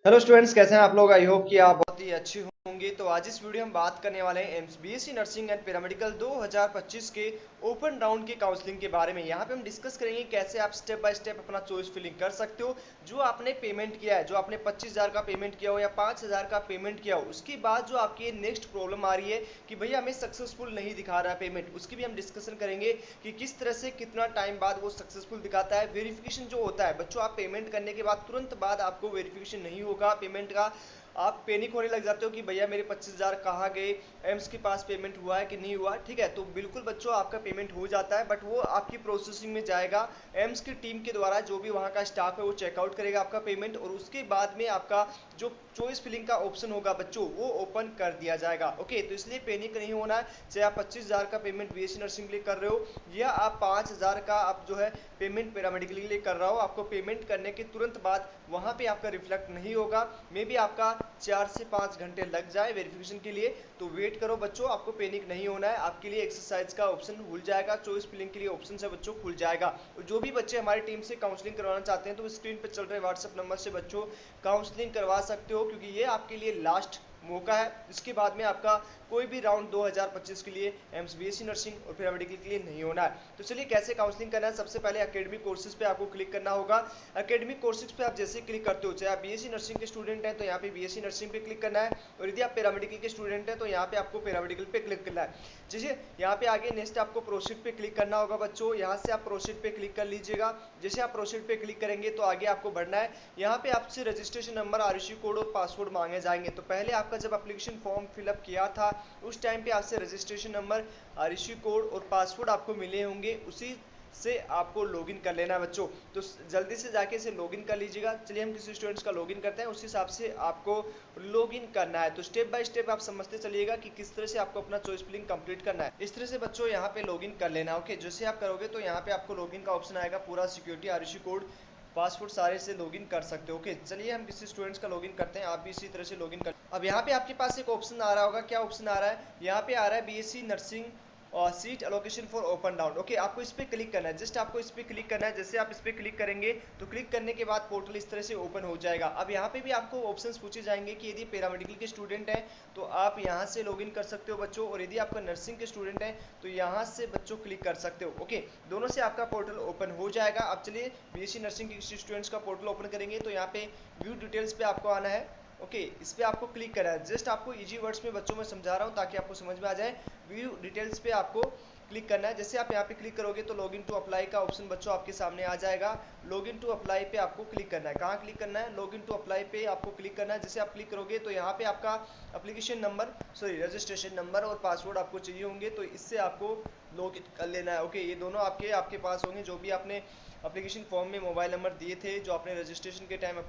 Hello students, कैसे हैं आप लोग। आई होप कि आप बहुत ही अच्छी होंगे। तो आज इस वीडियो में बात करने वाले हैं बीएससी नर्सिंग एंड पैरामेडिकल 2025 के ओपन राउंड के काउंसलिंग के बारे में। यहाँ पे हम डिस्कस करेंगे कैसे आप स्टेप बाय स्टेप अपना चॉइस फिलिंग कर सकते हो। जो आपने पेमेंट किया है, जो आपने 25,000 का पेमेंट किया हो या 5,000 का पेमेंट किया हो, उसके बाद जो आपकी नेक्स्ट प्रॉब्लम आ रही है कि भैया हमें सक्सेसफुल नहीं दिखा रहा है पेमेंट, उसकी भी हम डिस्कशन करेंगे कि किस तरह से कितना टाइम बाद वो सक्सेसफुल दिखाता है। वेरिफिकेशन जो होता है बच्चों, आप पेमेंट करने के बाद तुरंत बाद आपको वेरिफिकेशन नहीं होगा पेमेंट का, आप पैनिक होने लग जाते हो कि भैया मेरे 25,000 कहाँ गए, एम्स के पास पेमेंट हुआ है कि नहीं हुआ। ठीक है, तो बिल्कुल बच्चों आपका पेमेंट हो जाता है, बट वो आपकी प्रोसेसिंग में जाएगा। एम्स की टीम के द्वारा जो भी वहाँ का स्टाफ है वो चेकआउट करेगा आपका पेमेंट, और उसके बाद में आपका जो चॉइस फिलिंग का ऑप्शन होगा बच्चों वो ओपन कर दिया जाएगा। ओके, तो इसलिए पैनिक नहीं होना है। चाहे आप 25,000 का पेमेंट बीएससी नर्सिंग के लिए कर रहे हो या आप 5,000 का आप जो है पेमेंट पैरामेडिकल के लिए कर रहा हो, आपको पेमेंट करने के तुरंत बाद वहाँ पे आपका रिफ्लेक्ट नहीं होगा। मे बी आपका 4 से 5 घंटे लग जाए वेरिफिकेशन के लिए, तो वेट करो बच्चों, आपको पैनिक नहीं होना है। आपके लिए एक्सरसाइज का ऑप्शन खुल जाएगा, चॉइस फिलिंग के लिए ऑप्शन है बच्चों खुल जाएगा। और जो भी बच्चे हमारी टीम से काउंसलिंग करवाना चाहते हैं तो स्क्रीन पर चल रहे व्हाट्सएप नंबर से बच्चों काउंसलिंग करवा सकते हो, क्योंकि ये आपके लिए लास्ट मौका है। इसके बाद में आपका कोई भी राउंड 2025 के लिए एम्स बीएससी नर्सिंग और पैरामेडिकल के लिए नहीं होना है। तो चलिए कैसे काउंसलिंग करना है। सबसे पहले एकेडमिक कोर्सेज पे आपको क्लिक करना होगा। एकेडमिक कोर्सेज पे आप जैसे क्लिक करते हो, चाहे आप बीएससी नर्सिंग के स्टूडेंट हैं तो यहाँ पे बीएससी नर्सिंग पे क्लिक करना है, और यदि आप पैरामेडिकल के स्टूडेंट हैं तो यहाँ पे आपको पैरामेडिकल पे क्लिक करना है। जैसे यहाँ पे आगे नेक्स्ट आपको प्रोसीड पे क्लिक करना होगा बच्चों। यहाँ से आप प्रोसीड पे क्लिक कर लीजिएगा। जैसे आप प्रोसीड पे क्लिक करेंगे तो आगे आपको बढ़ना है। यहाँ पे आपसे रजिस्ट्रेशन नंबर, आरएसयू कोड और पासवर्ड मांगे जाएंगे। तो पहले आपका जब एप्लीकेशन फॉर्म फिलअप किया था उस टाइम पे आपसे रजिस्ट्रेशन नंबर, आरएसयू कोड और पासवर्ड आपको मिले होंगे, उसी से आपको लॉगिन कर लेना है बच्चों। तो जल्दी से जाके इसे लॉगिन कर लीजिएगा। चलिए हम किसी स्टूडेंट्स का लॉगिन करते हैं, उस हिसाब से आपको लॉगिन करना है। तो स्टेप बाय स्टेप आप समझते चलिएगा कि किस तरह से आपको अपना चॉइस फिलिंग कंप्लीट करना है। इस तरह से बच्चों यहाँ पे लॉगिन कर लेना। ओके, जैसे आप करोगे तो यहाँ पे आपको लॉगिन का ऑप्शन आएगा, पूरा सिक्योरिटी, आरएसयू कोड, पासवर्ड सारे से लॉगिन कर सकते हो। ओके, चलिए हम किसी स्टूडेंट्स का लॉगिन करते हैं, आप भी इसी तरह से लॉगिन कर। अब यहाँ पे आपके पास एक ऑप्शन आ रहा होगा, क्या ऑप्शन आ रहा है, यहाँ पे आ रहा है बीएससी नर्सिंग और seat allocation for open round. Okay, आपको इस पर क्लिक करना है, जस्ट आपको इस पर क्लिक करना है। जैसे आप इस पर क्लिक करेंगे तो क्लिक करने के बाद पोर्टल इस तरह से ओपन हो जाएगा। अब यहाँ पे भी आपको ऑप्शंस पूछे जाएंगे कि यदि पैरामेडिकल के स्टूडेंट हैं तो आप यहाँ से लॉगिन कर सकते हो बच्चों, और यदि आपका नर्सिंग के स्टूडेंट हैं तो यहाँ से बच्चों क्लिक कर सकते हो। ओके, दोनों से आपका पोर्टल ओपन हो जाएगा। अब चलिए बीएससी नर्सिंग के स्टूडेंट्स का पोर्टल ओपन करेंगे तो यहाँ पे व्यू डिटेल्स पे आपको आना है। ओके, इस पे आपको क्लिक करना है। जस्ट आपको इजी वर्ड्स में बच्चों में समझा रहा हूँ ताकि आपको समझ में आ जाए। व्यू डिटेल्स पे आपको क्लिक करना है। जैसे आप यहाँ पे क्लिक करोगे तो लॉगिन टू अप्लाई का ऑप्शन बच्चों आपके सामने आ जाएगा। लॉगिन टू अप्लाई पे आपको क्लिक करना है। कहाँ क्लिक करना है, लॉगिन टू अप्लाई पे आपको क्लिक करना है। जैसे आप क्लिक करोगे तो यहाँ पे आपका application number, sorry registration number और पासवर्ड आपको चाहिए होंगे, तो इससे आपको लॉगिन कर लेना है। ओके, ये दोनों आपके आपके पास होंगे, जो भी आपने एप्लीकेशन फॉर्म में मोबाइल नंबर दिए थे, जो आपने रजिस्ट्रेशन के टाइम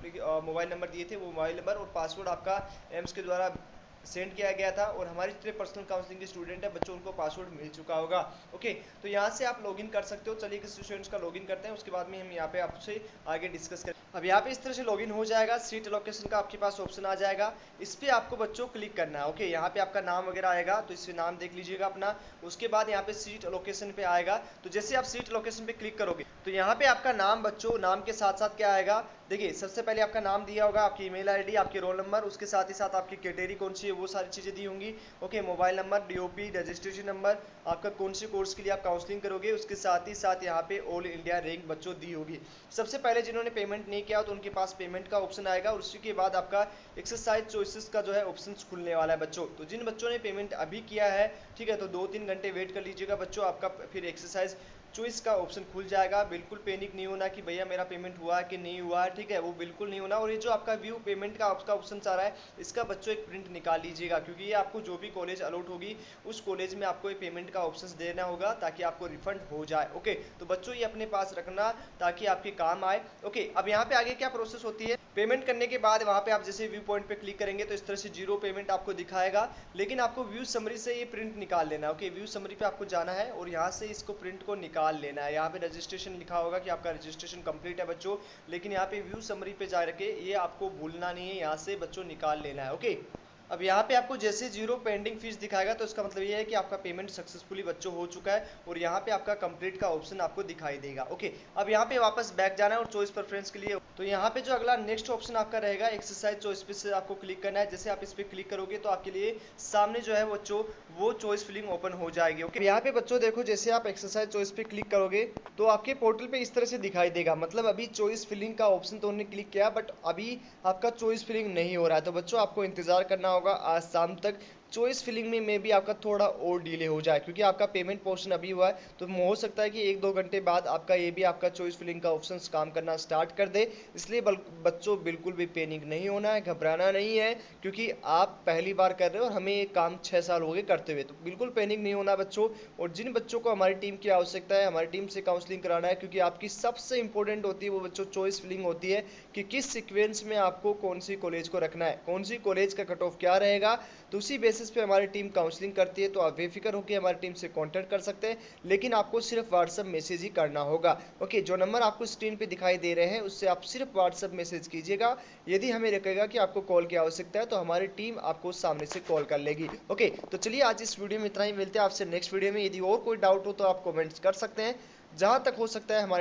मोबाइल नंबर दिए थे, वो मोबाइल नंबर और पासवर्ड आपका एम्स के द्वारा सेंड किया गया था, और हमारे जितने पर्सनल काउंसलिंग के स्टूडेंट है बच्चों उनको पासवर्ड मिल चुका होगा। ओके, तो यहाँ से आप लॉगिन कर सकते हो। चलिए किसी स्टूडेंट्स का लॉगिन करते हैं, उसके बाद में हम यहाँ पे आपसे आगे डिस्कस करें। अब यहाँ पे इस तरह से लॉगिन हो जाएगा, सीट एलोकेशन का आपके पास ऑप्शन आ जाएगा। इस पे आपको बच्चों क्लिक करना है। ओके, यहाँ पे आपका नाम वगैरह आएगा तो इससे नाम देख लीजिएगा अपना। उसके बाद यहाँ पे सीट एलोकेशन पे आएगा, तो जैसे आप सीट एलोकेशन पे क्लिक करोगे तो यहाँ पे आपका नाम बच्चों, नाम के साथ साथ क्या आएगा, देखिए सबसे पहले आपका नाम दिया होगा, आपकी ईमेल आईडी, आपके रोल नंबर, उसके साथ ही साथ आपकी कैटेगरी कौन सी है वो सारी चीज़ें दी होंगी। Okay, mobile number, DOP, registration number, आपका कौन से कोर्स के लिए आप काउंसलिंग करोगे, उसके साथ ही साथ यहाँ पे ऑल इंडिया रैंक बच्चों दी होगी। सबसे पहले जिन्होंने पेमेंट नहीं किया तो उनके पास पेमेंट का ऑप्शन आएगा, और उसी के बाद आपका एक्सरसाइज चॉइसेस का जो है ऑप्शन खुलने वाला है बच्चों। तो जिन बच्चों ने पेमेंट अभी किया है, ठीक है, तो 2-3 घंटे वेट कर लीजिएगा बच्चों, आपका फिर एक्सरसाइज चॉइस का ऑप्शन खुल जाएगा। बिल्कुल पैनिक नहीं होना कि भैया मेरा पेमेंट हुआ कि नहीं हुआ, ठीक है, वो बिल्कुल नहीं होना। और ये जो आपका व्यू पेमेंट का आपका ऑप्शन आ रहा है, इसका बच्चों एक प्रिंट निकाल लीजिएगा, क्योंकि ये आपको जो भी कॉलेज अलॉट होगी उस कॉलेज में आपको ये पेमेंट का ऑप्शन देना होगा ताकि आपको रिफंड हो जाए। ओके, तो बच्चों ये अपने पास रखना ताकि आपके काम आए। ओके, अब यहाँ पे आगे क्या प्रोसेस होती है, पेमेंट करने के बाद वहाँ पे आप जैसे व्यू पॉइंट पे क्लिक करेंगे तो इस तरह से जीरो पेमेंट आपको दिखाएगा, लेकिन आपको व्यू समरी से ये प्रिंट निकाल लेना है। ओके, व्यू समरी पे आपको जाना है और यहाँ से इसको प्रिंट को निकाल लेना है। यहाँ पे रजिस्ट्रेशन लिखा होगा कि आपका रजिस्ट्रेशन कंप्लीट है बच्चों, लेकिन यहाँ पे व्यू समरी पे जा के ये आपको भूलना नहीं है, यहाँ से बच्चों निकाल लेना है। ओके, अब यहाँ पे आपको जैसे जीरो पेंडिंग फीस दिखाएगा तो इसका मतलब ये है कि आपका पेमेंट सक्सेसफुली बच्चों हो चुका है, और यहाँ पे आपका कंप्लीट का ऑप्शन आपको दिखाई देगा। ओके, अब यहाँ पे वापस बैक जाना है और चॉइस प्रेफरेंस के लिए, तो यहाँ पे जो अगला नेक्स्ट ऑप्शन आपका रहेगा एक्सरसाइज चॉइस पे से आपको क्लिक करना है। जैसे आप इस पे क्लिक करोगे तो आपके लिए सामने जो है वो चॉइस फिलिंग ओपन हो जाएगी। ओके, यहाँ पे बच्चों देखो, जैसे आप एक्सरसाइज चॉइस पे क्लिक करोगे तो आपके पोर्टल पे इस तरह से दिखाई देगा। मतलब अभी चॉइस फिलिंग का ऑप्शन तो उन्होंने क्लिक किया, बट अभी आपका चॉइस फिलिंग नहीं हो रहा है। तो बच्चों आपको इंतजार करना होगा आज शाम तक। चॉइस फिलिंग में मे भी आपका थोड़ा और डिले हो जाए, क्योंकि आपका पेमेंट पोर्शन अभी हुआ है, तो हो सकता है कि 1-2 घंटे बाद आपका ये भी आपका चॉइस फिलिंग का ऑप्शन काम करना स्टार्ट कर दे। इसलिए बच्चों बिल्कुल भी पैनिक नहीं होना है, घबराना नहीं है, क्योंकि आप पहली बार कर रहे हो और हमें ये काम 6 साल हो गए करते हुए। तो बिल्कुल पैनिक नहीं होना बच्चों। और जिन बच्चों को हमारी टीम की आवश्यकता है, हमारी टीम से काउंसलिंग कराना है, क्योंकि आपकी सबसे इंपॉर्टेंट होती है वो बच्चों चॉइस फिलिंग होती है कि किस सीक्वेंस में आपको कौन सी कॉलेज को रखना है, कौन सी कॉलेज का कट ऑफ क्या रहेगा। तो उसी बेसिस पे हमारी टीम काउंसलिंग करती है। तो आप बेफिक्र होकर हमारी टीम से कांटेक्ट कर सकते हैं, लेकिन आपको सिर्फ व्हाट्सएप मैसेज ही करना होगा। ओके, जो नंबर आपको स्क्रीन पे दिखाई दे रहे हैं उससे आप सिर्फ व्हाट्सएप मैसेज कीजिएगा। यदि हमें लगेगा कि आपको कॉल की आवश्यकता है तो हमारी टीम आपको सामने से कॉल कर लेगी। ओके, तो चलिए आज इस वीडियो में इतना ही। मिलते हैं आपसे नेक्स्ट वीडियो में। यदि और कोई डाउट हो तो आप कमेंट्स कर सकते हैं। जहां तक हो सकता है हमारे